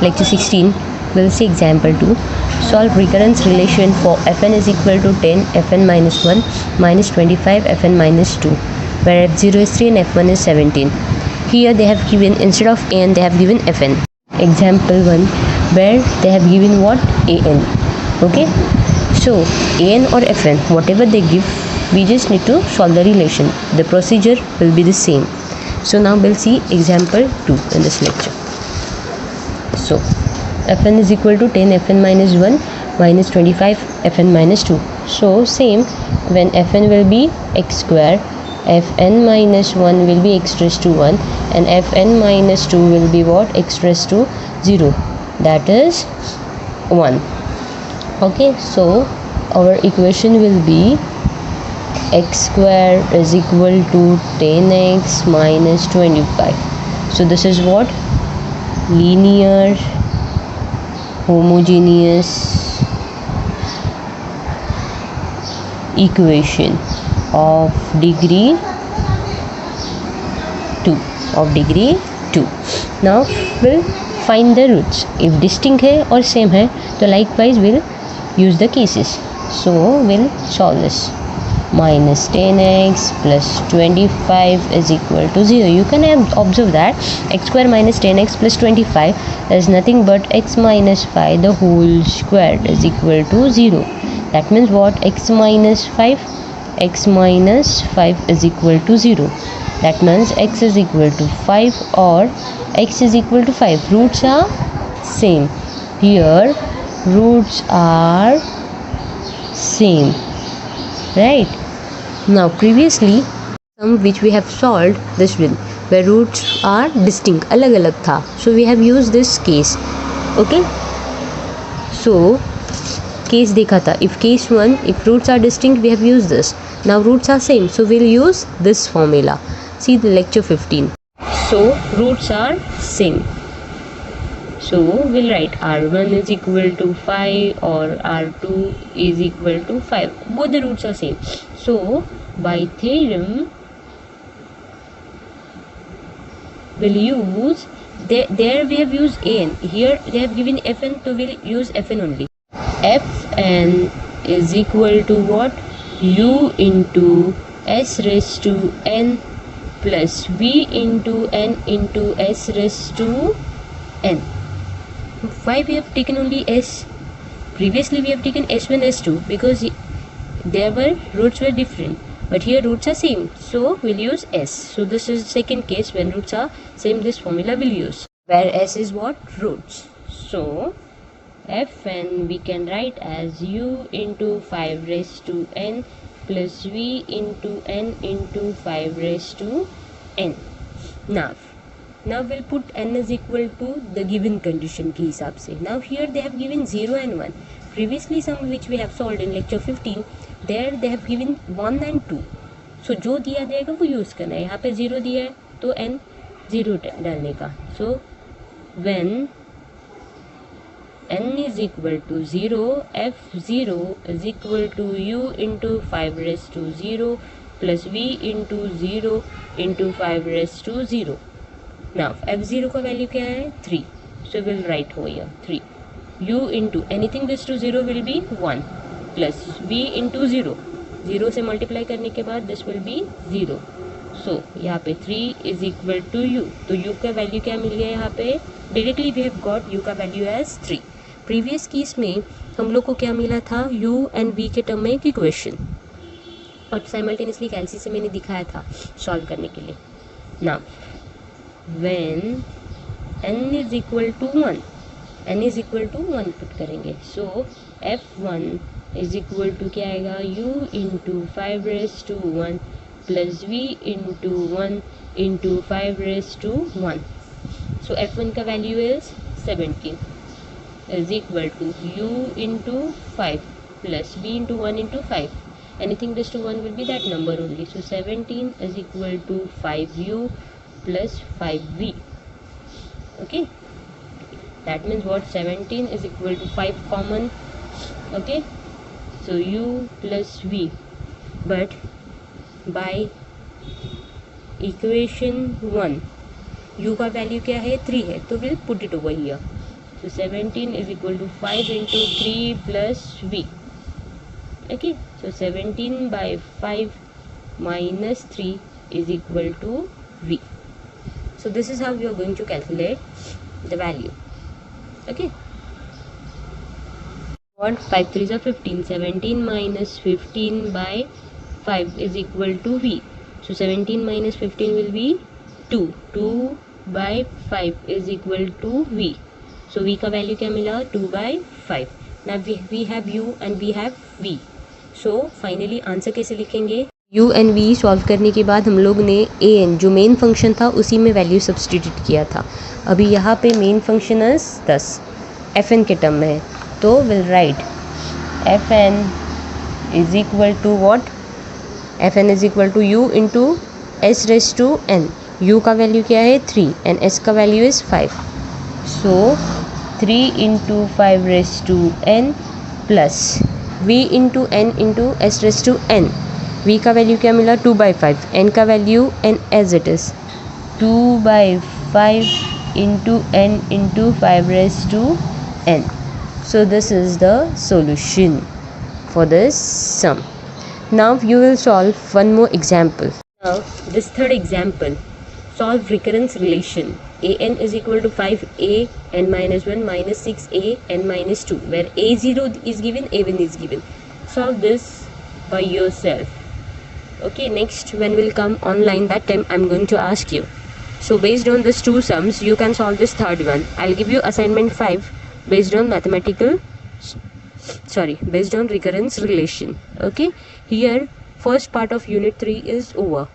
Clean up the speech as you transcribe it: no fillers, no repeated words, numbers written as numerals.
Lecture 16, we'll see example 2. Solve recurrence relation for fn is equal to 10 fn minus 1 minus 25 fn minus 2, where f0 is 3 and f1 is 17. Here they have given, instead of an, they have given fn. Example 1, where they have given what? An. Okay, so an or fn, whatever they give, we just need to solve the relation. The procedure will be the same. So now we'll see example 2 in this lecture. So fn is equal to 10 fn minus 1 minus 25 fn minus 2. So same, when fn will be x square, fn minus 1 will be x raised to 1, and fn minus 2 will be what? X raised to 0, that is 1. Okay, so our equation will be x square is equal to 10x minus 25. So this is what? Linear homogeneous equation of degree 2. Now we'll find the roots. If distinct है और same है तो likewise we'll use the cases. So we'll solve this. Minus 10x plus 25 is equal to 0. You can observe that x square minus 10x plus 25 is nothing but x minus 5 the whole squared is equal to 0. That means what? X minus 5 is equal to 0. That means x is equal to 5 or x is equal to 5. Roots are same. Here roots are same, right? Now previously sum which we have solved this with, where roots are distinct, अलग अलग था, so we have used this case. Okay, so case देखा था, if case 1, if roots are distinct, we have used this. Now roots are same, so we'll use this formula. See the lecture 15. So roots are same, so we'll write r1 is equal to 5 or r2 is equal to 5. Both the roots are same. So by theorem we'll use, there we have used an, here they have given fn, so we'll use fn only. Fn is equal to what? U into s raised to n plus v into n into s raised to n. Why we have taken only s? Previously we have taken s1, s2 because there were roots were different, but here roots are same, so we'll use s. So this is second case when roots are same, this formula we'll use, where s is what? Roots. So fn we can write as u into 5 raised to n plus v into n into 5 raised to n. Now we'll put n is equal to the given condition के हिसाब से. Now here they have given 0 and 1. Previously sum which we have solved in lecture 15, there they have given 1 and 2. So जो दिया जाएगा वो use करना है. यहाँ पे 0 दिया है तो n 0 डालने का. So when n is equal to 0, f0 is equal to u into 5 raised to 0 plus v into 0 into 5 raised to 0. Now f0 का वैल्यू क्या है? 3. So we'll write over here 3. u into anything raised to 0 will be 1 plus v into 0. 0 से multiply करने के बाद this will be 0. So यहाँ पे 3 is equal to u. तो u का वैल्यू क्या मिल गया यहाँ पे? Directly we have got u का वैल्यू as 3. प्रीवियस केस में हम लोग को क्या मिला था? u and v के टर्म में एक इक्वेशन, और साइमल्टेनियसली कैलसी से मैंने दिखाया था सॉल्व करने के लिए. Now when n is equal to 1 put करेंगे. So f1 is equal to क्या आएगा? u into 5 raised to 1 plus v into 1 into 5 raised to 1. So f1 का value is 17 is equal to u into 5 plus v into 1 into 5. Anything raised to 1 will be that number only. So 17 is equal to 5u plus 5v. Okay, that means what? 17 is equal to 5 common. Okay, so u plus v, but by equation 1 u का value क्या है 3 है, तो will put it over here. So 17 is equal to 5 into 3 plus v. Okay, so 17 by 5 minus 3 is equal to v. So this is how we are going to calculate the value. Okay, what 5 3s are 15. 17 minus 15 by 5 is equal to v. So 17 minus 15 will be 2. 2 by 5 is equal to v. So v का value क्या मिला 2 by 5. Now we have u and we have v. So finally answer कैसे लिखेंगे? u and v solve करने के बाद हम लोग ने a n जो मेन फंक्शन था उसी में वैल्यू सब्सटीट्यूट किया था. अभी यहाँ पे मेन फंक्शन है 10 एफ एन के टर्म में है, तो will write F N is equal to what, F N is equal to U into S raise to N. u का वैल्यू क्या है 3 एंड s का value is 5. So 3 into 5 raised to n plus v into n into s raised to n. v का value क्या मिला 2 by 5. n का value n as it is 2 by 5 into n into 5 raised to n. So this is the solution for this sum. Now you will solve one more example. Now this third example, solve recurrence relation. an is equal to 5a n minus 1 minus 6a n minus 2, where a0 is given, a1 is given. Solve this by yourself. Okay, next when we'll come online, that time I'm going to ask you. So based on these two sums, you can solve this third one. I'll give you assignment 5 based on based on recurrence relation. Okay, here first part of unit 3 is over.